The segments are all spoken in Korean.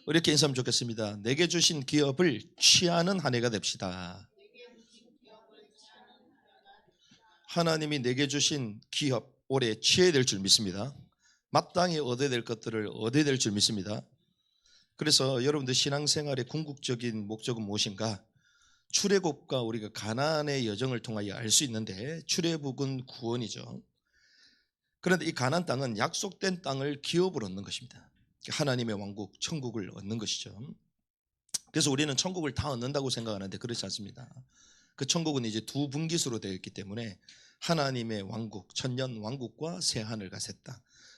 이렇게 인사하면 좋겠습니다. 내게 주신 기업을 취하는 한 해가 됩시다. 하나님이 내게 주신 기업 올해 취해야 될 줄 믿습니다. 마땅히 얻어야 될 것들을 얻어야 될 줄 믿습니다. 그래서 여러분들 신앙생활의 궁극적인 목적은 무엇인가? 출애굽과 우리가 가나안의 여정을 통하여 알 수 있는데, 출애굽은 구원이죠. 그런데 이 가나안 땅은 약속된 땅을 기업으로 얻는 것입니다. 하나님의 왕국, 천국을 얻는 것이죠. 그래서 우리는 천국을 다 얻는다고 생각하는데 그렇지 않습니다. 그 천국은 이제 두 분기수로 되어 있기 때문에 하나님의 왕국, 천년 왕국과 새하늘과 새 땅.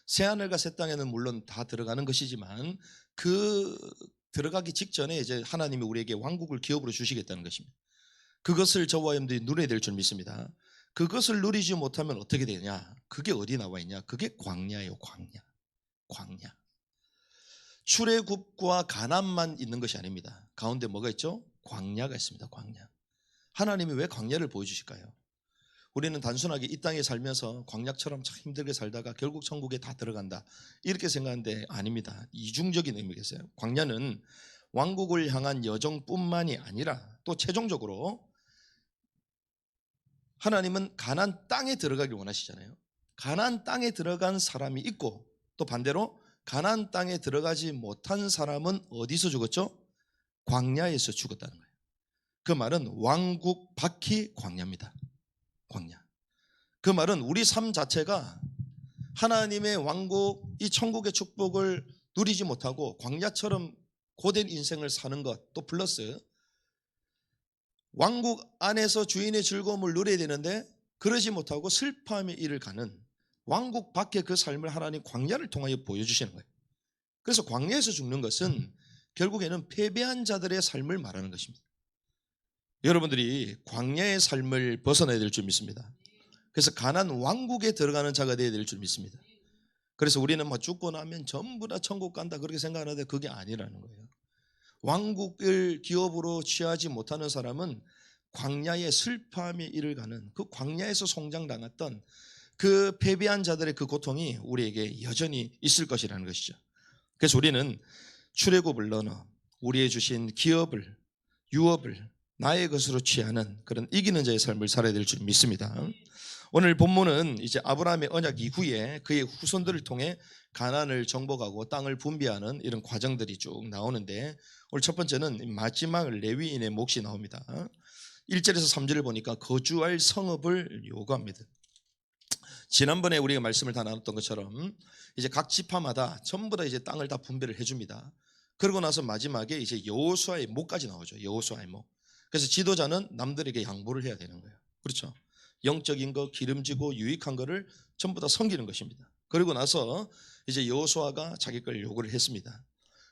새하늘과 새 땅에는 물론 다 들어가는 것이지만 그 들어가기 직전에 이제 하나님이 우리에게 왕국을 기업으로 주시겠다는 것입니다. 그것을 저와 여러분들이 누려야 될 줄 믿습니다. 그것을 누리지 못하면 어떻게 되냐? 그게 어디 나와 있냐? 그게 광야예요. 광야. 출애굽과 가나안만 있는 것이 아닙니다. 가운데 뭐가 있죠? 광야가 있습니다. 광야. 하나님이 왜 광야를 보여주실까요? 우리는 단순하게 이 땅에 살면서 광야처럼 참 힘들게 살다가 결국 천국에 다 들어간다 이렇게 생각하는데 아닙니다. 이중적인 의미가 있어요. 광야는 왕국을 향한 여정뿐만이 아니라 또 최종적으로 하나님은 가나안 땅에 들어가길 원하시잖아요. 가나안 땅에 들어간 사람이 있고 또 반대로 가나안 땅에 들어가지 못한 사람은 어디서 죽었죠? 광야에서 죽었다는 거예요. 그 말은 왕국 밖이 광야입니다. 광야. 그 말은 우리 삶 자체가 하나님의 왕국, 이 천국의 축복을 누리지 못하고 광야처럼 고된 인생을 사는 것, 또 플러스 왕국 안에서 주인의 즐거움을 누려야 되는데 그러지 못하고 슬퍼함의 일을 가는 왕국 밖의 그 삶을 하나님 광야를 통하여 보여주시는 거예요. 그래서 광야에서 죽는 것은 결국에는 패배한 자들의 삶을 말하는 것입니다. 여러분들이 광야의 삶을 벗어나야 될 줄 믿습니다. 그래서 가나안 왕국에 들어가는 자가 되어야 될 줄 믿습니다. 그래서 우리는 뭐 죽고 나면 전부 다 천국 간다 그렇게 생각하는데 그게 아니라는 거예요. 왕국을 기업으로 취하지 못하는 사람은 광야의 슬퍼함의 일을 가는 그 광야에서 송장당했던 그 패배한 자들의 그 고통이 우리에게 여전히 있을 것이라는 것이죠. 그래서 우리는 출애굽을 넘어 우리의 주신 기업을, 유업을 나의 것으로 취하는 그런 이기는 자의 삶을 살아야 될 줄 믿습니다. 오늘 본문은 이제 아브라함의 언약 이후에 그의 후손들을 통해 가나안을 정복하고 땅을 분배하는 이런 과정들이 쭉 나오는데, 오늘 첫 번째는 마지막 레위인의 몫이 나옵니다. 1절에서 3절을 보니까 거주할 성읍을 요구합니다. 지난번에 우리가 말씀을 다 나눴던 것처럼 이제 각 지파마다 전부 다 이제 땅을 다 분배를 해줍니다. 그러고 나서 마지막에 이제 여호수아의 몫까지 나오죠. 여호수아의 몫. 그래서 지도자는 남들에게 양보를 해야 되는 거예요. 그렇죠. 영적인 거, 기름지고 유익한 거를 전부 다 섬기는 것입니다. 그리고 나서 이제 여호수아가 자기 걸 요구를 했습니다.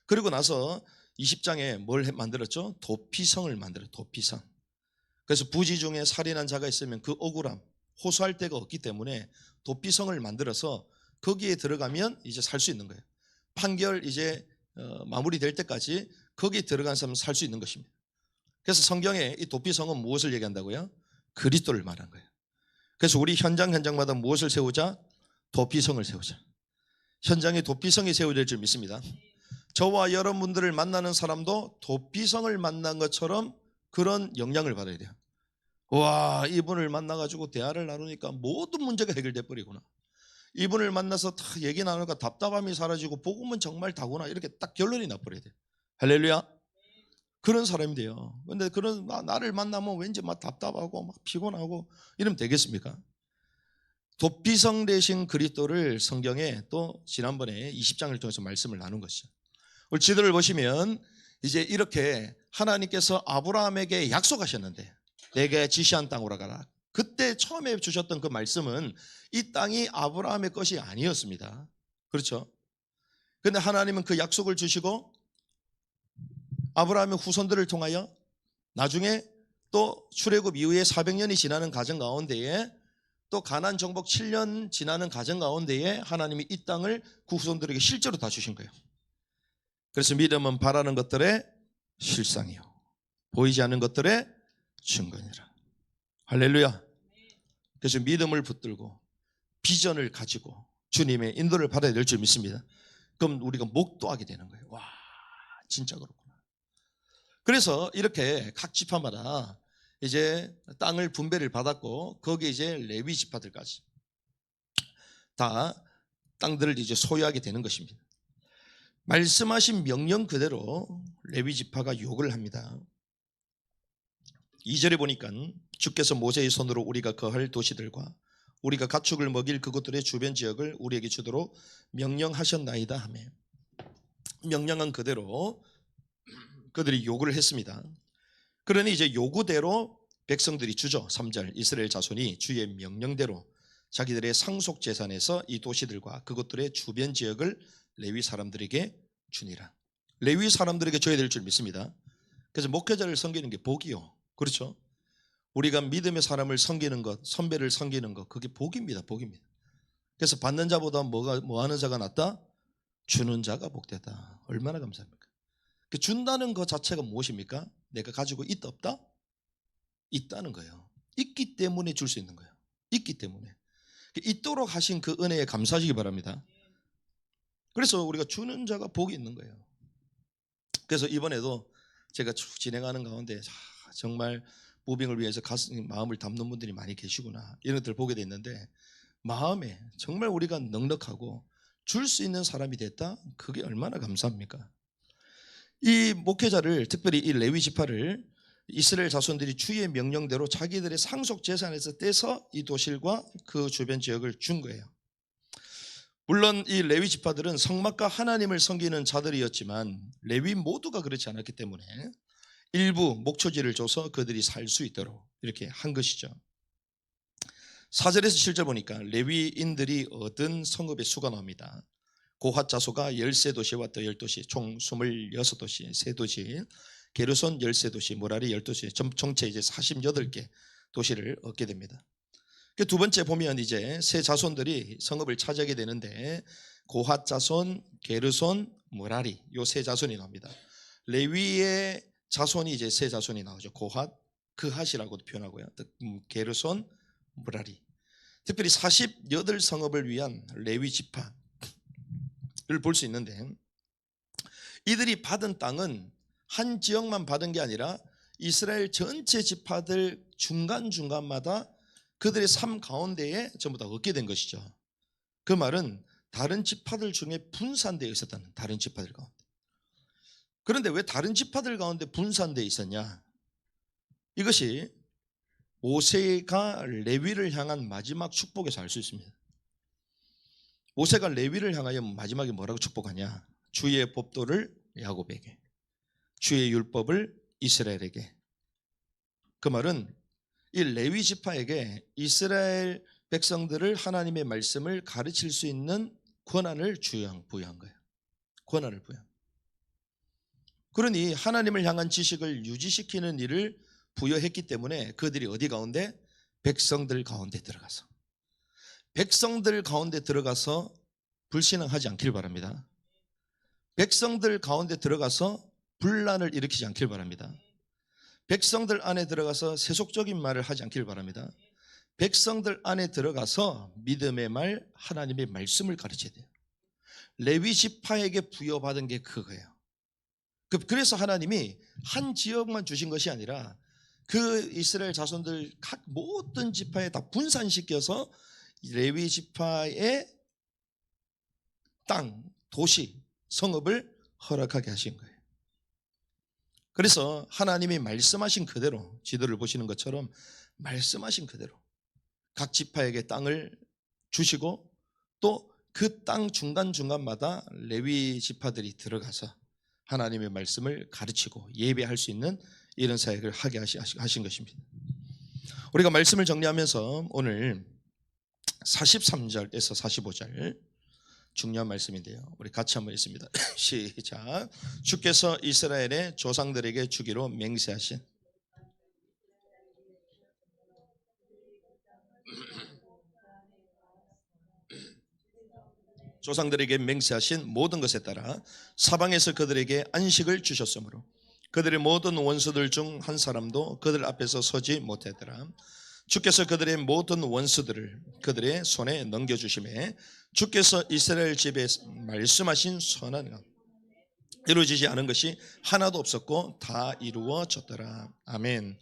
그리고 나서 20장에 뭘 만들었죠? 도피성을 만들어요. 도피성. 그래서 부지 중에 살인한 자가 있으면 그 억울함, 호소할 데가 없기 때문에 도피성을 만들어서 거기에 들어가면 이제 살 수 있는 거예요. 판결 이제 마무리될 때까지 거기에 들어간 사람은 살 수 있는 것입니다. 그래서 성경에 이 도피성은 무엇을 얘기한다고요? 그리스도를 말한 거예요. 그래서 우리 현장마다 무엇을 세우자? 도피성을 세우자. 현장에 도피성이 세워질 줄 믿습니다. 저와 여러분들을 만나는 사람도 도피성을 만난 것처럼 그런 영향을 받아야 돼요. 와, 이분을 만나가지고 대화를 나누니까 모든 문제가 해결돼 버리구나. 이분을 만나서 다 얘기 나누니까 답답함이 사라지고 복음은 정말 다구나. 이렇게 딱 결론이 나버려야 돼요. 할렐루야. 그런 사람이 돼요. 근데 그런 나를 만나면 왠지 막 답답하고 막 피곤하고 이러면 되겠습니까? 도피성 되신 그리스도를 성경에 또 지난번에 20장을 통해서 말씀을 나눈 것이죠. 오늘 지도를 보시면 이제 이렇게 하나님께서 아브라함에게 약속하셨는데 내게 지시한 땅으로 가라. 그때 처음에 주셨던 그 말씀은 이 땅이 아브라함의 것이 아니었습니다. 그렇죠? 그런데 하나님은 그 약속을 주시고 아브라함의 후손들을 통하여 나중에 또 출애굽 이후에 400년이 지나는 과정 가운데에 또 가나안 정복 7년 지나는 과정 가운데에 하나님이 이 땅을 그 후손들에게 실제로 다 주신 거예요. 그래서 믿음은 바라는 것들의 실상이요 보이지 않는 것들의 증거니라. 할렐루야. 그래서 믿음을 붙들고 비전을 가지고 주님의 인도를 받아야 될 줄 믿습니다. 그럼 우리가 목도하게 되는 거예요. 와, 진짜 그렇구나. 그래서 이렇게 각 지파마다 이제 땅을 분배를 받았고 거기에 이제 레위 지파들까지 다 땅들을 이제 소유하게 되는 것입니다. 말씀하신 명령 그대로 레위 지파가 욕을 합니다. 2절에 보니까 주께서 모세의 손으로 우리가 거할 도시들과 우리가 가축을 먹일 그곳들의 주변 지역을 우리에게 주도록 명령하셨나이다 하며 명령한 그대로 그들이 요구를 했습니다. 그러니 이제 요구대로 백성들이 주죠. 3절 이스라엘 자손이 주의 명령대로 자기들의 상속 재산에서 이 도시들과 그것들의 주변 지역을 레위 사람들에게 주니라. 레위 사람들에게 줘야 될 줄 믿습니다. 그래서 목회자를 섬기는 게 복이요. 그렇죠? 우리가 믿음의 사람을 섬기는 것, 선배를 섬기는 것, 그게 복입니다. 복입니다. 그래서 받는 자보다 뭐 하는 자가 낫다? 주는 자가 복되다. 얼마나 감사합니까? 준다는 것 자체가 무엇입니까? 내가 가지고 있다 없다? 있다는 거예요. 있기 때문에 줄 수 있는 거예요. 있기 때문에. 있도록 하신 그 은혜에 감사하시기 바랍니다. 그래서 우리가 주는 자가 복이 있는 거예요. 그래서 이번에도 제가 쭉 진행하는 가운데 정말 무빙을 위해서 마음을 담는 분들이 많이 계시구나 이런 것들을 보게 됐는데 마음에 정말 우리가 넉넉하고 줄 수 있는 사람이 됐다? 그게 얼마나 감사합니까? 이 목회자를 특별히 이 레위 지파를 이스라엘 자손들이 주의 명령대로 자기들의 상속 재산에서 떼서 이 도실과 그 주변 지역을 준 거예요. 물론 이 레위 지파들은 성막과 하나님을 섬기는 자들이었지만 레위 모두가 그렇지 않았기 때문에 일부 목초지를 줘서 그들이 살 수 있도록 이렇게 한 것이죠. 4절에서 7절 보니까 레위인들이 얻은 성읍의 수가 나옵니다. 고핫 자소가 13도시와 또 10도시 총 26도시 3도시 게르손 13도시 무라리 12도시 전체 이제 48개 도시를 얻게 됩니다. 두 번째 보면 이제 세 자손들이 성읍을 차지하게 되는데 고핫 자손, 게르손, 무라리 요 세 자손이 나옵니다. 레위의 자손이 이제 세 자손이 나오죠. 고핫, 그핫이라고도 표현하고요. 게르손, 무라리. 특별히 48성읍을 위한 레위 지파를 볼 수 있는데 이들이 받은 땅은 한 지역만 받은 게 아니라 이스라엘 전체 지파들 중간중간마다 그들의 삶 가운데에 전부 다 얻게 된 것이죠. 그 말은 다른 지파들 중에 분산되어 있었다는 다른 지파들 가운데. 그런데 왜 다른 지파들 가운데 분산되어 있었냐? 이것이 모세가 레위를 향한 마지막 축복에서 알 수 있습니다. 모세가 레위를 향하여 마지막에 뭐라고 축복하냐? 주의 법도를 야곱에게, 주의 율법을 이스라엘에게. 그 말은 이 레위 지파에게 이스라엘 백성들을 하나님의 말씀을 가르칠 수 있는 권한을 부여한 거예요. 권한을 부여. 그러니 하나님을 향한 지식을 유지시키는 일을 부여했기 때문에 그들이 어디 가운데? 백성들 가운데 들어가서. 백성들 가운데 들어가서 불신앙하지 않길 바랍니다. 백성들 가운데 들어가서 분란을 일으키지 않길 바랍니다. 백성들 안에 들어가서 세속적인 말을 하지 않길 바랍니다. 백성들 안에 들어가서 믿음의 말, 하나님의 말씀을 가르쳐야 돼요. 레위 지파에게 부여받은 게 그거예요. 그래서 하나님이 한 지역만 주신 것이 아니라 그 이스라엘 자손들 각 모든 지파에 다 분산시켜서 레위 지파의 땅, 도시, 성읍을 허락하게 하신 거예요. 그래서 하나님이 말씀하신 그대로 지도를 보시는 것처럼 말씀하신 그대로 각 지파에게 땅을 주시고 또 그 땅 중간중간마다 레위 지파들이 들어가서 하나님의 말씀을 가르치고 예배할 수 있는 이런 사역을 하게 하신 것입니다. 우리가 말씀을 정리하면서 오늘 43절에서 45절 중요한 말씀인데요. 우리 같이 한번 읽습니다. 시작. 주께서 이스라엘의 조상들에게 주기로 맹세하신 조상들에게 맹세하신 모든 것에 따라 사방에서 그들에게 안식을 주셨으므로 그들의 모든 원수들 중 한 사람도 그들 앞에서 서지 못하더라. 주께서 그들의 모든 원수들을 그들의 손에 넘겨주심에 주께서 이스라엘 집에 말씀하신 선한 이루어지지 않은 것이 하나도 없었고 다 이루어졌더라. 아멘.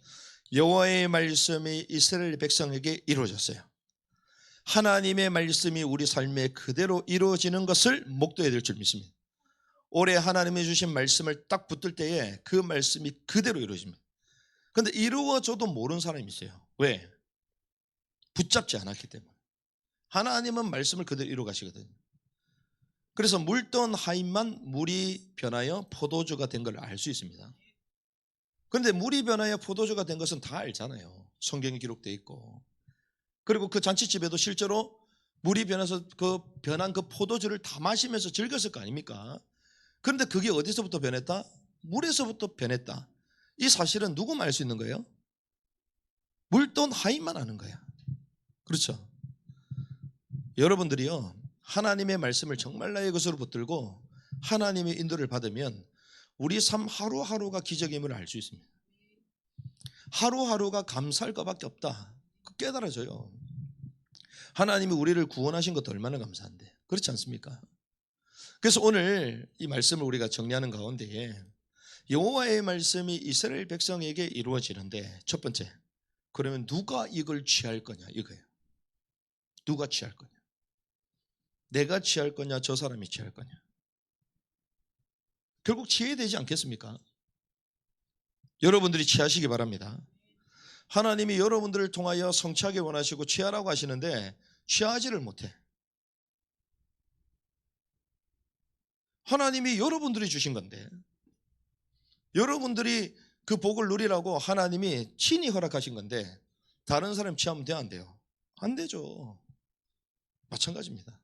여호와의 말씀이 이스라엘 백성에게 이루어졌어요. 하나님의 말씀이 우리 삶에 그대로 이루어지는 것을 목도해야 될 줄 믿습니다. 올해 하나님이 주신 말씀을 딱 붙들 때에 그 말씀이 그대로 이루어집니다. 그런데 이루어져도 모르는 사람이 있어요. 왜? 붙잡지 않았기 때문에. 하나님은 말씀을 그대로 이루어 가시거든요. 그래서 물던 하인만 물이 변하여 포도주가 된 걸 알 수 있습니다. 그런데 물이 변하여 포도주가 된 것은 다 알잖아요. 성경에 기록되어 있고. 그리고 그 잔치집에도 실제로 물이 변해서 그 변한 그 포도주를 다 마시면서 즐겼을 거 아닙니까? 그런데 그게 어디서부터 변했다? 물에서부터 변했다. 이 사실은 누구만 알 수 있는 거예요? 물던 하인만 아는 거야. 그렇죠? 여러분들이요, 하나님의 말씀을 정말 나의 것으로 붙들고 하나님의 인도를 받으면 우리 삶 하루하루가 기적임을 알 수 있습니다. 하루하루가 감사할 것밖에 없다. 깨달아져요. 하나님이 우리를 구원하신 것도 얼마나 감사한데. 그렇지 않습니까? 그래서 오늘 이 말씀을 우리가 정리하는 가운데에 여호와의 말씀이 이스라엘 백성에게 이루어지는데, 첫 번째, 그러면 누가 이걸 취할 거냐, 이거예요. 누가 취할 거냐? 내가 취할 거냐, 저 사람이 취할 거냐? 결국 취해야 되지 않겠습니까? 여러분들이 취하시기 바랍니다. 하나님이 여러분들을 통하여 성취하기 원하시고 취하라고 하시는데 취하지를 못해. 하나님이 여러분들이 주신 건데, 여러분들이 그 복을 누리라고 하나님이 친히 허락하신 건데 다른 사람 취하면 돼요, 안 돼요? 안 되죠. 마찬가지입니다.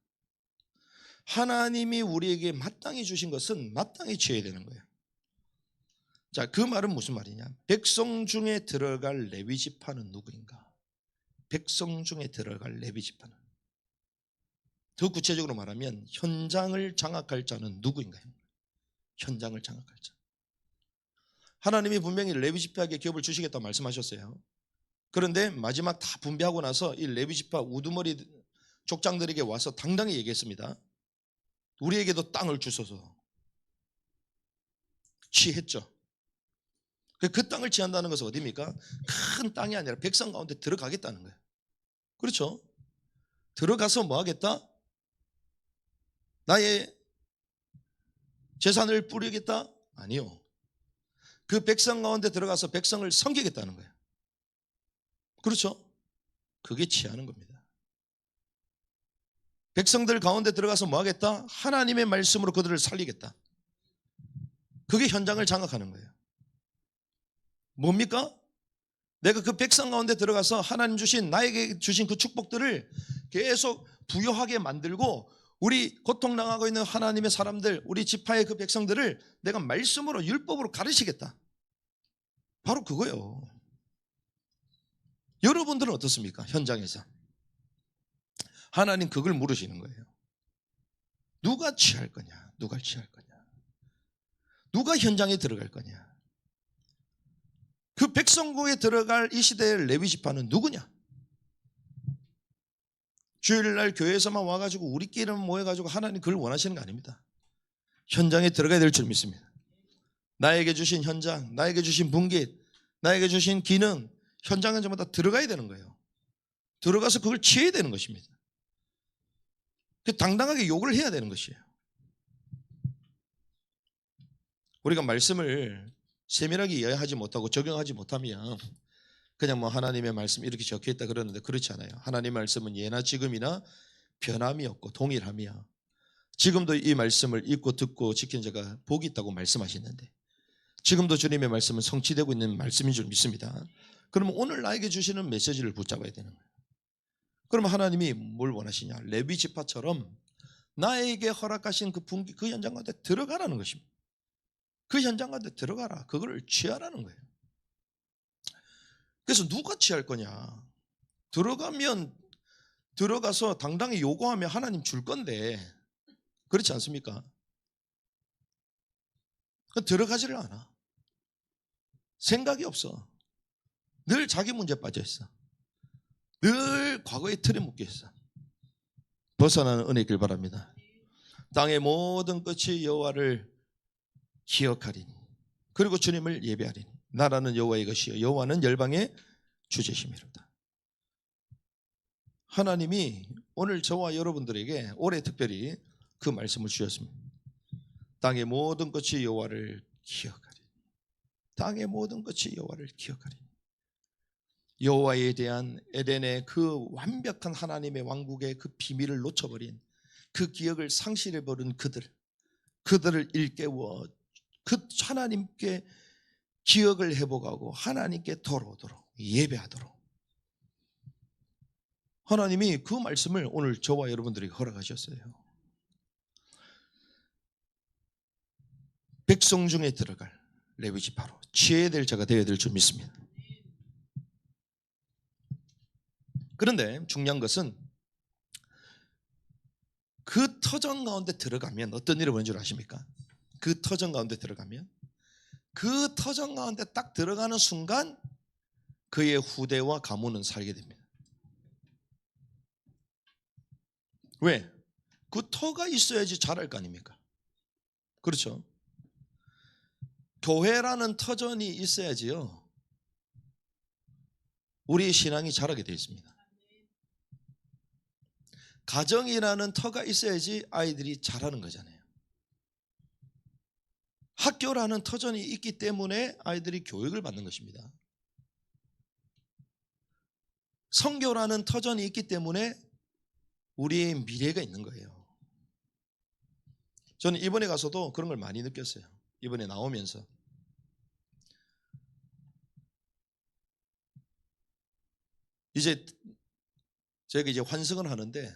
하나님이 우리에게 마땅히 주신 것은 마땅히 취해야 되는 거예요. 자, 그 말은 무슨 말이냐? 백성 중에 들어갈 레위 지파는 누구인가? 백성 중에 들어갈 레위 지파는, 더 구체적으로 말하면 현장을 장악할 자는 누구인가? 현장을 장악할 자. 하나님이 분명히 레위 지파에게 기업을 주시겠다고 말씀하셨어요. 그런데 마지막 다 분배하고 나서 이 레위 지파 우두머리 족장들에게 와서 당당히 얘기했습니다. 우리에게도 땅을 주소서. 취했죠. 그 땅을 취한다는 것은 어디입니까? 큰 땅이 아니라 백성 가운데 들어가겠다는 거예요. 그렇죠? 들어가서 뭐 하겠다? 나의 재산을 뿌리겠다? 아니요. 그 백성 가운데 들어가서 백성을 섬기겠다는 거예요. 그렇죠? 그게 취하는 겁니다. 백성들 가운데 들어가서 뭐 하겠다? 하나님의 말씀으로 그들을 살리겠다. 그게 현장을 장악하는 거예요. 뭡니까? 내가 그 백성 가운데 들어가서 하나님 주신, 나에게 주신 그 축복들을 계속 부여하게 만들고 우리 고통당하고 있는 하나님의 사람들, 우리 지파의 그 백성들을 내가 말씀으로, 율법으로 가르치겠다. 바로 그거예요. 여러분들은 어떻습니까? 현장에서 하나님 그걸 물으시는 거예요. 누가 취할 거냐? 누가 취할 거냐? 누가 현장에 들어갈 거냐? 그 백성국에 들어갈 이 시대의 레위 지파는 누구냐? 주일날 교회에서만 와가지고 우리끼리만 모여가지고 하나님 그걸 원하시는 거 아닙니다. 현장에 들어가야 될 줄 믿습니다. 나에게 주신 현장, 나에게 주신 분깃, 나에게 주신 기능, 현장은 전부 다 들어가야 되는 거예요. 들어가서 그걸 취해야 되는 것입니다. 당당하게 욕을 해야 되는 것이에요. 우리가 말씀을 세밀하게 이해하지 못하고 적용하지 못하면 그냥 뭐 하나님의 말씀 이렇게 적혀있다 그러는데 그렇지 않아요. 하나님의 말씀은 예나 지금이나 변함이 없고 동일함이야. 지금도 이 말씀을 읽고 듣고 지키는 자가 복이 있다고 말씀하시는데 지금도 주님의 말씀은 성취되고 있는 말씀인 줄 믿습니다. 그러면 오늘 나에게 주시는 메시지를 붙잡아야 되는 거예요. 그러면 하나님이 뭘 원하시냐? 레위 지파처럼 나에게 허락하신 그 분기, 그 현장 가운데 들어가라는 것입니다. 그 현장 가운데 들어가라. 그걸 취하라는 거예요. 그래서 누가 취할 거냐? 들어가면 들어가서 당당히 요구하면 하나님 줄 건데 그렇지 않습니까? 들어가지를 않아. 생각이 없어. 늘 자기 문제에 빠져 있어. 늘 과거의 틀에 묶여 있어. 벗어나는 은혜 있길 바랍니다. 땅의 모든 끝이 여호와를 기억하리니 그리고 주님을 예배하리니 나라는 여호와의 것이요 여호와는 열방의 주제심이로다. 하나님이 오늘 저와 여러분들에게 올해 특별히 그 말씀을 주셨습니다. 땅의 모든 것이 여호와를 기억하리니 땅의 모든 것이 여호와를 기억하리니 여호와에 대한 에덴의 그 완벽한 하나님의 왕국의 그 비밀을 놓쳐버린 그 기억을 상실해버린 그들을 일깨워 그 하나님께 기억을 회복하고 하나님께 돌아오도록 예배하도록 하나님이 그 말씀을 오늘 저와 여러분들에게 허락하셨어요. 백성 중에 들어갈 레위지파로 지혜될 자가 되어야 될 줄 믿습니다. 그런데 중요한 것은 그 터전 가운데 들어가면 어떤 일이 벌어지는 줄 아십니까? 그 터전 가운데 들어가면 그 터전 가운데 딱 들어가는 순간 그의 후대와 가문은 살게 됩니다. 왜? 그 터가 있어야지 자랄 거 아닙니까? 그렇죠? 교회라는 터전이 있어야지요 우리의 신앙이 자라게 되어 있습니다. 가정이라는 터가 있어야지 아이들이 자라는 거잖아요. 학교라는 터전이 있기 때문에 아이들이 교육을 받는 것입니다. 선교라는 터전이 있기 때문에 우리의 미래가 있는 거예요. 저는 이번에 가서도 그런 걸 많이 느꼈어요. 이번에 나오면서 이제 저희가 이제 환승을 하는데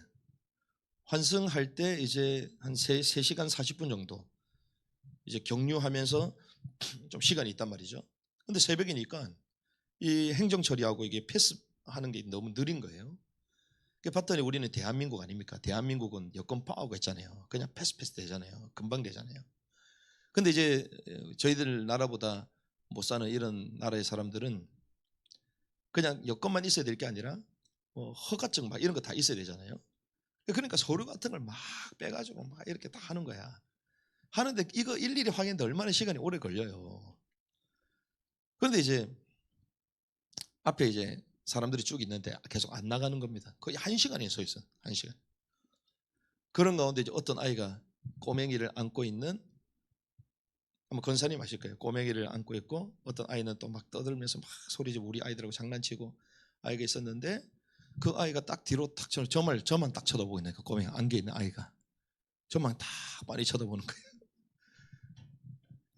환승할 때 이제 한 3시간 40분 정도 이제 경유하면서 좀 시간이 있단 말이죠. 근데 새벽이니까 이 행정 처리하고 이게 패스하는 게 너무 느린 거예요. 봤더니 우리는 대한민국 아닙니까? 대한민국은 여권 파악하고 있잖아요. 그냥 패스 되잖아요. 금방 되잖아요. 근데 이제 저희들 나라보다 못 사는 이런 나라의 사람들은 그냥 여권만 있어야 될 게 아니라 뭐 허가증 막 이런 거 다 있어야 되잖아요. 그러니까 서류 같은 걸 막 빼가지고 막 이렇게 다 하는 거야. 하는데 이거 일일이 확인하는데 얼마나 시간이 오래 걸려요. 그런데 이제 앞에 이제 사람들이 쭉 있는데 계속 안 나가는 겁니다. 거의 1시간이 서 있어. 1시간. 그런 가운데 이제 어떤 아이가 꼬맹이를 안고 있는 아마 권사님 아실 거예요. 꼬맹이를 안고 있고 어떤 아이는 또 막 떠들면서 막 소리지고 우리 아이들하고 장난치고 아이가 있었는데 그 아이가 딱 뒤로 딱 저만 딱 쳐다보고 있는 그 꼬맹이 안겨 있는 아이가 저만 딱 많이 쳐다보는 거예요.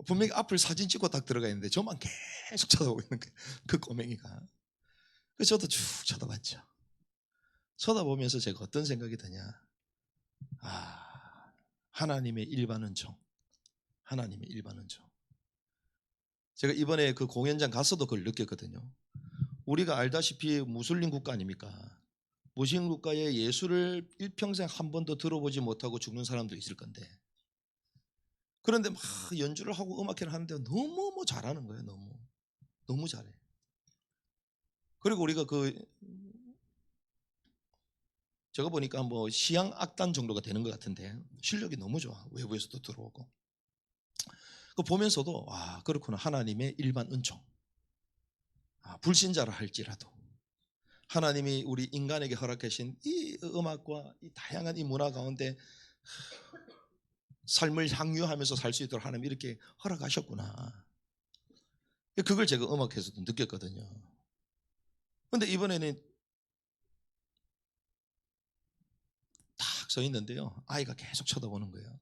분명히 앞을 사진 찍고 딱 들어가 있는데 저만 계속 쳐다보고 있는 거예요. 그 꼬맹이가. 그래서 저도 쭉 쳐다봤죠. 쳐다보면서 제가 어떤 생각이 드냐. 하나님의 일반 은총. 하나님의 일반 은총. 제가 이번에 그 공연장 가서도 그걸 느꼈거든요. 우리가 알다시피 무슬림 국가 아닙니까? 무슬림 국가의 예수를 일평생 한 번도 들어보지 못하고 죽는 사람도 있을 건데 그런데 막 연주를 하고 음악회를 하는데 너무 잘하는 거예요. 너무 잘해. 그리고 우리가 제가 보니까 뭐 시향 악단 정도가 되는 것 같은데 실력이 너무 좋아. 외부에서도 들어오고. 그 보면서도 그렇구나. 하나님의 일반 은총. 불신자라 할지라도 하나님이 우리 인간에게 허락하신 이 음악과 이 다양한 이 문화 가운데 삶을 향유하면서 살 수 있도록 하나님이 이렇게 허락하셨구나. 그걸 제가 음악에서도 느꼈거든요. 그런데 이번에는 딱 서 있는데요. 아이가 계속 쳐다보는 거예요.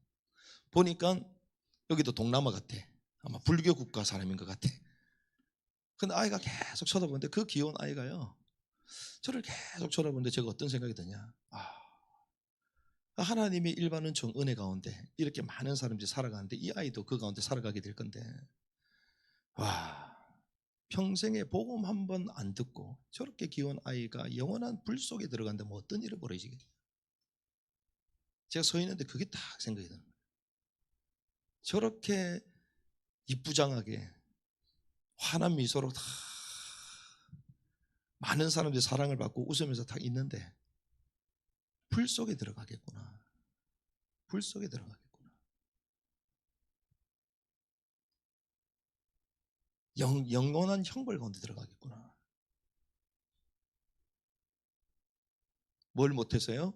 보니까 여기도 동남아 같아. 아마 불교 국가 사람인 것 같아. 근데 아이가 계속 쳐다보는데 그 귀여운 아이가요. 저를 계속 쳐다보는데 제가 어떤 생각이 드냐. 하나님의 일반 은총 은혜 가운데 이렇게 많은 사람들이 살아가는데 이 아이도 그 가운데 살아가게 될 건데 평생에 복음 한 번 안 듣고 저렇게 귀여운 아이가 영원한 불 속에 들어간다면 어떤 일이 벌어지겠어요? 제가 서 있는데 그게 딱 생각이 드는 거예요. 저렇게 이쁘장하게 환한 미소로 다 많은 사람들이 사랑을 받고 웃으면서 다 있는데 불 속에 들어가겠구나. 불 속에 들어가겠구나. 영원한 형벌 가운데 들어가겠구나. 뭘 못해서요?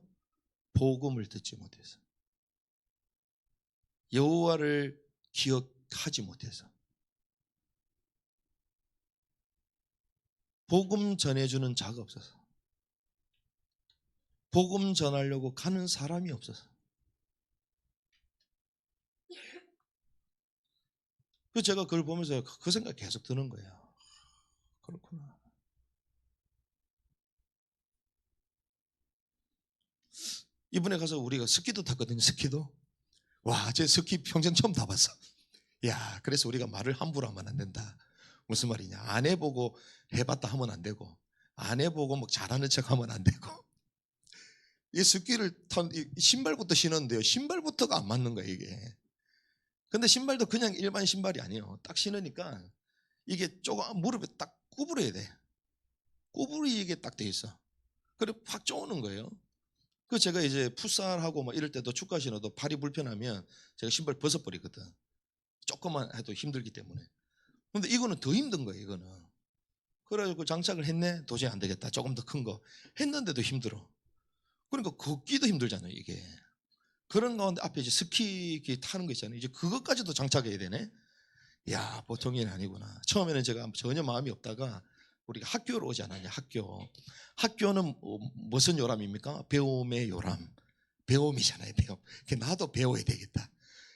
복음을 듣지 못해서, 여호와를 기억하지 못해서, 복음 전해주는 자가 없어서, 복음 전하려고 가는 사람이 없어서. 그 제가 그걸 보면서 그 생각이 계속 드는 거예요. 그렇구나. 이번에 가서 우리가 스키도 탔거든요. 스키도. 와, 제 스키 평생 처음 타봤어. 야, 그래서 우리가 말을 함부로 하면 안 된다. 무슨 말이냐? 안 해보고 해봤다 하면 안 되고, 안 해보고 막 잘하는 척 하면 안 되고. 이 스키를 신발부터 신었는데요. 신발부터가 안 맞는 거예요, 이게. 근데 신발도 그냥 일반 신발이 아니에요. 딱 신으니까 이게 조금 무릎에 딱 구부려야 돼. 구부리게 딱 돼 있어. 그래 확 쪼는 거예요. 그 제가 이제 풋살하고 막 이럴 때도 축구 신어도 발이 불편하면 제가 신발 벗어버리거든. 조금만 해도 힘들기 때문에. 근데 이거는 더 힘든 거예요, 이거는. 그래가지고 장착을 했네? 도저히 안 되겠다. 조금 더 큰 거. 했는데도 힘들어. 그러니까 걷기도 힘들잖아요, 이게. 그런 가운데 앞에 이제 스키 타는 거 있잖아요. 이제 그것까지도 장착해야 되네? 야, 보통 일 아니구나. 처음에는 제가 전혀 마음이 없다가 우리가 학교로 오지 않았냐, 학교. 학교는 무슨 요람입니까? 배움의 요람. 배움이잖아요, 배움. 나도 배워야 되겠다.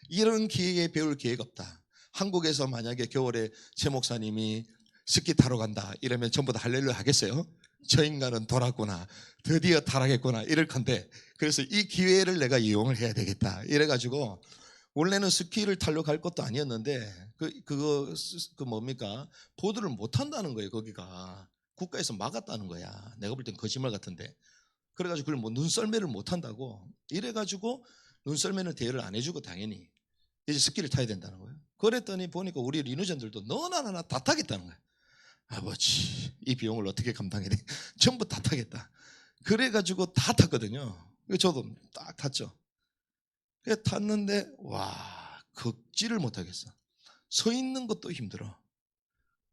이런 기회에 배울 기회가 없다. 한국에서 만약에 겨울에 최 목사님이 스키 타러 간다 이러면 전부 다 할렐루야 하겠어요? 저 인간은 돌았구나, 드디어 타라겠구나 이럴 건데, 그래서 이 기회를 내가 이용을 해야 되겠다 이래가지고, 원래는 스키를 타러 갈 것도 아니었는데 그 뭡니까, 보드를 못 탄다는 거예요. 거기가 국가에서 막았다는 거야. 내가 볼 땐 거짓말 같은데. 그래가지고 그걸 뭐 눈썰매를 못 한다고 이래가지고 눈썰매는 대여를 안 해주고 당연히 이제 스키를 타야 된다는 거예요. 그랬더니 보니까 우리 리누전들도 너나 나나 다 타겠다는 거예요. 아버지, 이 비용을 어떻게 감당해야 돼? 전부 다 타겠다. 그래가지고 다 탔거든요. 저도 딱 탔죠. 그래 탔는데 와, 걷지를 못하겠어. 서 있는 것도 힘들어.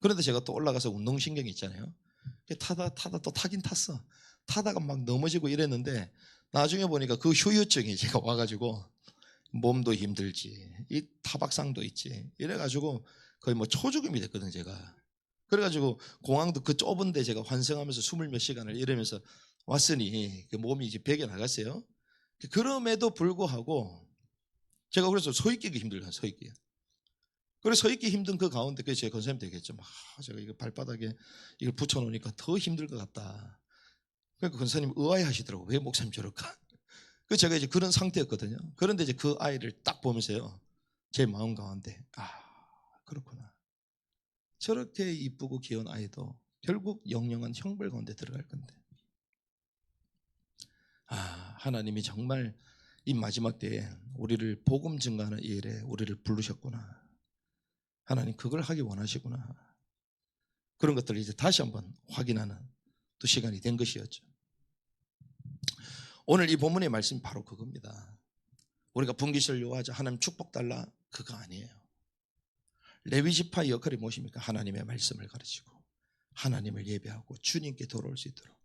그런데 제가 또 올라가서 운동신경이 있잖아요. 타다 또 타긴 탔어. 타다가 막 넘어지고 이랬는데 나중에 보니까 그 후유증이 제가 와가지고 몸도 힘들지, 이 타박상도 있지, 이래가지고 거의 뭐 초죽음이 됐거든 제가. 그래가지고 공항도 그 좁은데 제가 환승하면서 20몇 시간을 이러면서 왔으니 그 몸이 이제 벽에 나갔어요. 그럼에도 불구하고 제가 그래서 서 있기가 힘들어요. 서 있기. 그래서 서 있기 힘든 그 가운데 그게 제 건설이 되겠죠. 제가 이거 발바닥에 이걸 붙여놓으니까 더 힘들 것 같다. 그러니까 권사님 의아해하시더라고. 왜 목사님 저럴까? 그 제가 이제 그런 상태였거든요. 그런데 이제 그 아이를 딱 보면서요, 제 마음 가운데 그렇구나. 저렇게 이쁘고 귀여운 아이도 결국 영영한 형벌 가운데 들어갈 건데, 하나님이 정말 이 마지막 때에 우리를 복음 증가하는 이 일에 우리를 부르셨구나. 하나님 그걸 하기 원하시구나. 그런 것들을 이제 다시 한번 확인하는 또 시간이 된 것이었죠. 오늘 이 본문의 말씀이 바로 그겁니다. 우리가 분깃을 요하자, 하나님 축복 달라, 그거 아니에요. 레위지파의 역할이 무엇입니까? 하나님의 말씀을 가르치고 하나님을 예배하고 주님께 돌아올 수 있도록,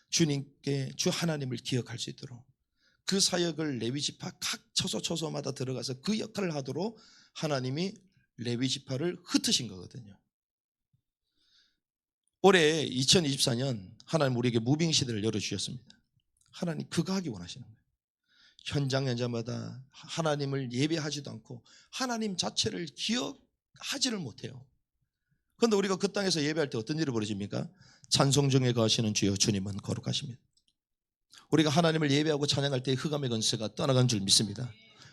주님께 주 하나님을 기억할 수 있도록 그 사역을 레위지파 각 처소마다 들어가서 그 역할을 하도록 하나님이 레위지파를 흩으신 거거든요. 올해 2024년 하나님 우리에게 무빙 시대를 열어주셨습니다. 하나님 그거 하기 원하시는 거예요. 현장마다 하나님을 예배하지도 않고 하나님 자체를 기억하지를 못해요. 그런데 우리가 그 땅에서 예배할 때 어떤 일이 벌어집니까? 찬송 중에 거하시는 주여 주님은 거룩하십니다. 우리가 하나님을 예배하고 찬양할 때 흑암의 권세가 떠나간 줄 믿습니다.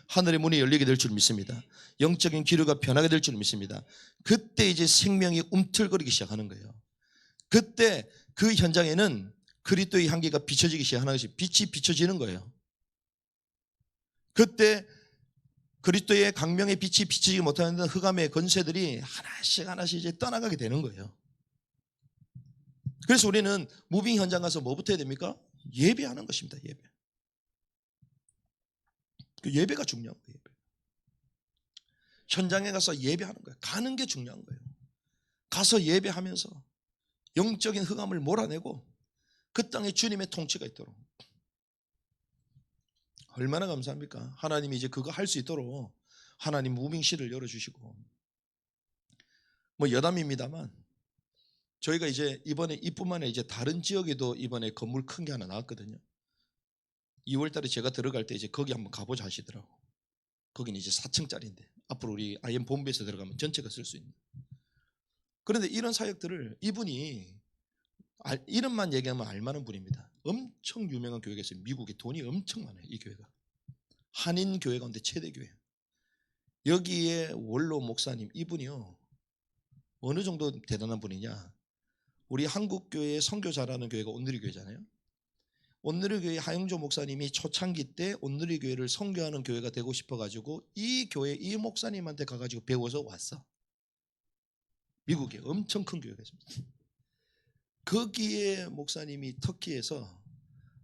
하늘의 문이 열리게 될 줄 믿습니다. 영적인 기류가 변하게 될 줄 믿습니다. 그때 이제 생명이 움틀거리기 시작하는 거예요. 그때 그 현장에는 그리스도의 향기가 비춰지기 시작하는 것이, 빛이 비춰지는 거예요. 그때 그리스도의 강명의 빛이 비치지 못하는 흑암의 권세들이 하나씩 이제 떠나가게 되는 거예요. 그래서 우리는 무빙 현장 가서 뭐부터 해야 됩니까? 예배하는 것입니다. 예배. 그 예배가 중요한 거예요. 예배. 현장에 가서 예배하는 거예요. 가는 게 중요한 거예요. 가서 예배하면서 영적인 흑암을 몰아내고 그 땅에 주님의 통치가 있도록. 얼마나 감사합니까? 하나님이 이제 그거 할 수 있도록 하나님 무빙실을 열어주시고, 뭐 여담입니다만 저희가 이제 이번에 이뿐만 아니라 이제 다른 지역에도 이번에 건물 큰 게 하나 나왔거든요. 2월 달에 제가 들어갈 때 이제 거기 한번 가보자 하시더라고. 거기는 이제 4층짜리인데 앞으로 우리 IM 본부에서 들어가면 전체가 쓸 수 있는. 그런데 이런 사역들을 이분이 이름만 얘기하면 알만한 분입니다. 엄청 유명한 교회가 있어요. 미국에 돈이 엄청 많아요. 이 교회가 한인 교회 가운데 최대 교회. 여기에 원로 목사님, 이분이요 어느 정도 대단한 분이냐, 우리 한국교회 선교 잘하는 교회가 온누리 교회잖아요. 온누리 교회 하영조 목사님이 초창기 때 온누리 교회를 선교하는 교회가 되고 싶어가지고 이 교회 이 목사님한테 가가지고 배워서 왔어. 미국에 엄청 큰 교회가 있습니다. 거기에 목사님이 터키에서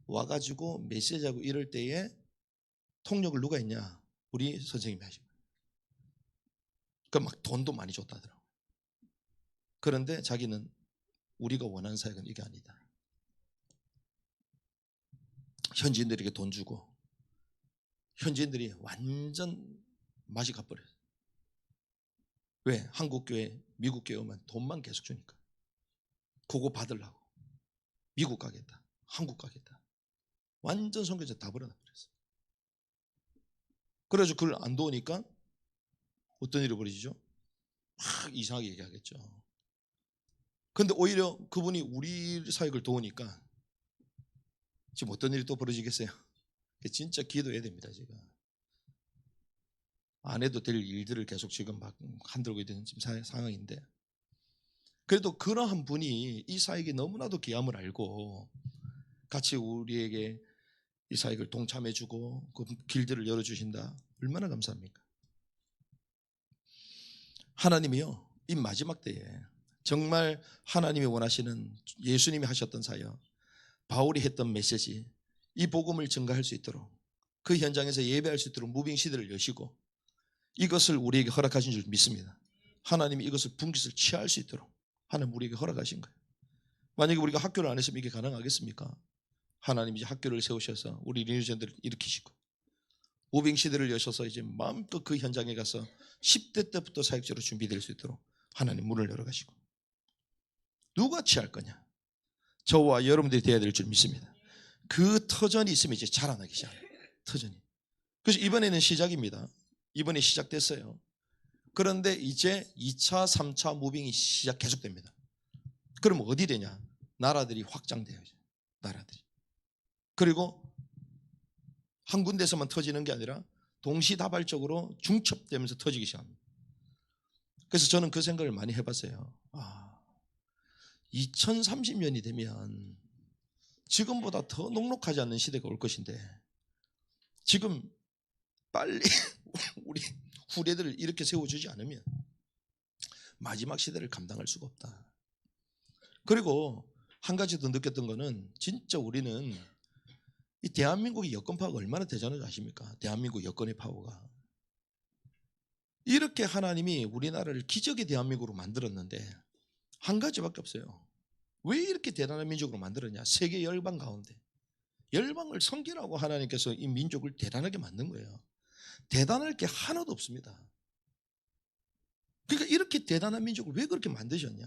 와가지고 메시지하고 이럴 때에 통역을 누가 했냐? 우리 선생님이 하신 거예요. 그 막 돈도 많이 줬다더라고요. 그런데 자기는 우리가 원하는 사역은 이게 아니다. 현지인들에게 돈 주고 현지인들이 완전 맛이 가버려요. 왜? 한국교회, 미국교회 오면 돈만 계속 주니까. 그거 받으려고 미국 가겠다, 한국 가겠다. 완전 선교자 다 버려놔버렸어요. 그래가지고 그걸 안 도우니까 어떤 일이 벌어지죠? 막 이상하게 얘기하겠죠. 근데 오히려 그분이 우리 사역을 도우니까 지금 어떤 일이 또 벌어지겠어요? 진짜 기도해야 됩니다. 제가 안 해도 될 일들을 계속 지금 막 흔들고 있는 지금 상황인데, 그래도 그러한 분이 이 사역에 너무나도 귀함을 알고 같이 우리에게 이 사역을 동참해주고 그 길들을 열어주신다. 얼마나 감사합니까? 하나님이요, 이 마지막 때에 정말 하나님이 원하시는, 예수님이 하셨던 사역, 바울이 했던 메시지, 이 복음을 증가할 수 있도록, 그 현장에서 예배할 수 있도록 무빙 시대를 여시고 이것을 우리에게 허락하신 줄 믿습니다. 하나님이 이것을 분깃을 취할 수 있도록 하나님 우리에게 허락하신 거예요. 만약에 우리가 학교를 안 했으면 이게 가능하겠습니까? 하나님이 이제 학교를 세우셔서 우리 리니전들을 일으키시고 무빙 시대를 여셔서 이제 마음껏 그 현장에 가서 10대 때부터 사역자로 준비될 수 있도록 하나님 문을 열어가시고, 누가 취할 거냐? 저와 여러분들이 되어야 될 줄 믿습니다. 그 터전이 있으면 이제 자라나기 시작해요. 터전이. 그래서 이번에는 시작입니다. 이번에 시작됐어요. 그런데 이제 2차, 3차 무빙이 계속됩니다. 그럼 어디 되냐? 나라들이 확장돼요. 나라들이. 그리고 한 군데서만 터지는 게 아니라 동시다발적으로 중첩되면서 터지기 시작합니다. 그래서 저는 그 생각을 많이 해봤어요. 2030년이 되면 지금보다 더 녹록하지 않는 시대가 올 것인데 지금 빨리 우리 후대들을 이렇게 세워주지 않으면 마지막 시대를 감당할 수가 없다. 그리고 한 가지 더 느꼈던 거는, 진짜 우리는 이 대한민국의 여권 파워가 얼마나 대단한지 아십니까? 대한민국 여권의 파워가. 이렇게 하나님이 우리나라를 기적의 대한민국으로 만들었는데 한 가지밖에 없어요. 왜 이렇게 대단한 민족으로 만들었냐? 세계 열방 가운데 열방을 섬기라고 하나님께서 이 민족을 대단하게 만든 거예요. 대단할 게 하나도 없습니다. 그러니까 이렇게 대단한 민족을 왜 그렇게 만드셨냐?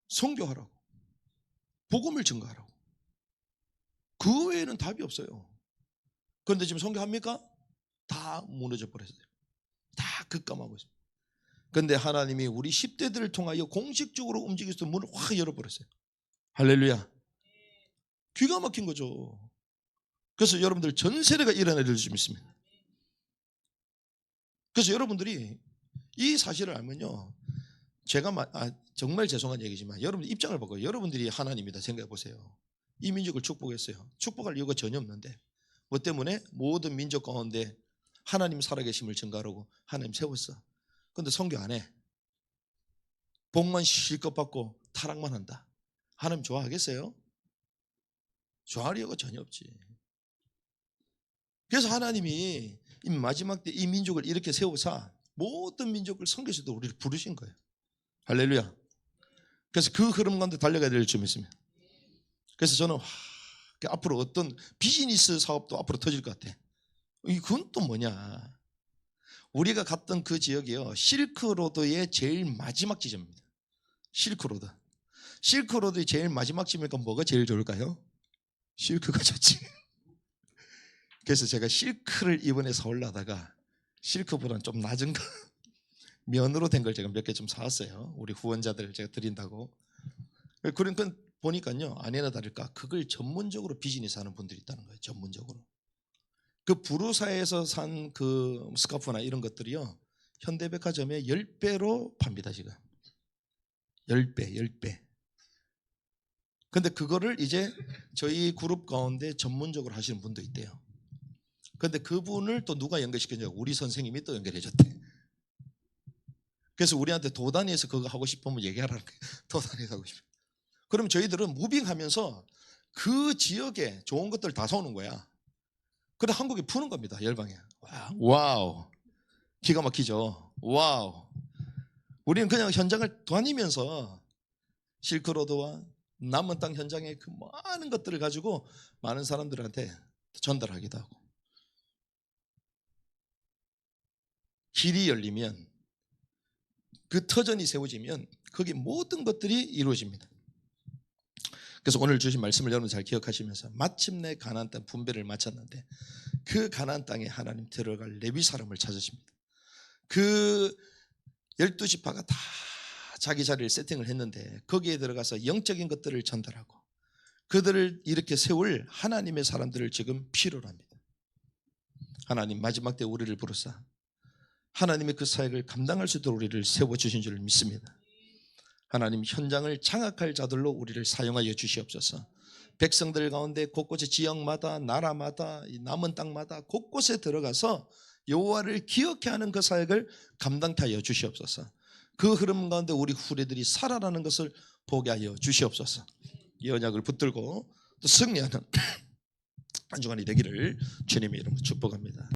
선교하라고, 복음을 증거하라고. 그 외에는 답이 없어요. 그런데 지금 선교합니까? 다 무너져 버렸어요. 다 급감하고 있습니다. 그런데 하나님이 우리 10대들을 통하여 공식적으로 움직여서 문을 확 열어버렸어요. 할렐루야. 기가 막힌 거죠. 그래서 여러분들 전 세대가 일어나야 될 줄 믿습니다. 그래서 여러분들이 이 사실을 알면요, 제가 정말 죄송한 얘기지만 여러분들 입장을 바꿔요. 여러분들이 하나님이다 생각해 보세요. 이 민족을 축복했어요. 축복할 이유가 전혀 없는데 뭐 때문에? 모든 민족 가운데 하나님 살아계심을 증거하라고 하나님 세웠어. 그런데 선교 안 해. 복만 실컷 받고 타락만 한다. 하나님 좋아하겠어요? 좋아할 이유가 전혀 없지. 그래서 하나님이 이 마지막 때 이 민족을 이렇게 세우사 모든 민족을 선교해서도 우리를 부르신 거예요. 할렐루야. 그래서 그 흐름 가운데 달려가야 될 점이 있습니다. 그래서 저는 앞으로 어떤 비즈니스 사업도 앞으로 터질 것 같아. 이건 또 뭐냐? 우리가 갔던 그 지역이요, 실크로드의 제일 마지막 지점입니다. 실크로드. 실크로드의 제일 마지막 지점이니까 뭐가 제일 좋을까요? 실크가 좋지. 그래서 제가 실크를 이번에 사오려다가 실크보다는 좀 낮은 거 면으로 된 걸 제가 몇 개 좀 사왔어요. 우리 후원자들 제가 드린다고. 그러니까 보니까요, 아니나 다를까 그걸 전문적으로 비즈니스 하는 분들이 있다는 거예요. 전문적으로. 그 부르사에서 산 그 스카프나 이런 것들이요, 현대백화점에 10배로 팝니다. 지금 10배. 근데 그거를 이제 저희 그룹 가운데 전문적으로 하시는 분도 있대요. 근데 그분을 또 누가 연결시켰냐고, 우리 선생님이 또 연결해 줬대. 그래서 우리한테 도단위에서 그거 하고 싶으면 얘기하라는 거예요. 도단위에서 하고 싶으면. 그럼 저희들은 무빙하면서 그 지역에 좋은 것들 다 사오는 거야. 그래 한국에 푸는 겁니다. 열방에. 와우. 기가 막히죠. 와우. 우리는 그냥 현장을 다니면서 실크로드와 남은 땅 현장의 그 많은 것들을 가지고 많은 사람들한테 전달하기도 하고, 길이 열리면, 그 터전이 세워지면 거기 모든 것들이 이루어집니다. 그래서 오늘 주신 말씀을 여러분 잘 기억하시면서, 마침내 가나안 땅 분배를 마쳤는데 그 가나안 땅에 하나님 들어갈 레위 사람을 찾으십니다. 그 12지파가 다 자기 자리를 세팅을 했는데 거기에 들어가서 영적인 것들을 전달하고 그들을 이렇게 세울 하나님의 사람들을 지금 필요로 합니다. 하나님 마지막 때 우리를 부르사 하나님의 그 사역을 감당할 수 있도록 우리를 세워주신 줄 믿습니다. 하나님 현장을 장악할 자들로 우리를 사용하여 주시옵소서. 백성들 가운데 곳곳에 지역마다 나라마다 남은 땅마다 곳곳에 들어가서 여호와를 기억해 하는 그 사역을 감당케 하여 주시옵소서. 그 흐름 가운데 우리 후대들이 살아나는 것을 보게 하여 주시옵소서. 이 언약을 붙들고 또 승리하는 한 주간이 되기를 주님의 이름으로 축복합니다.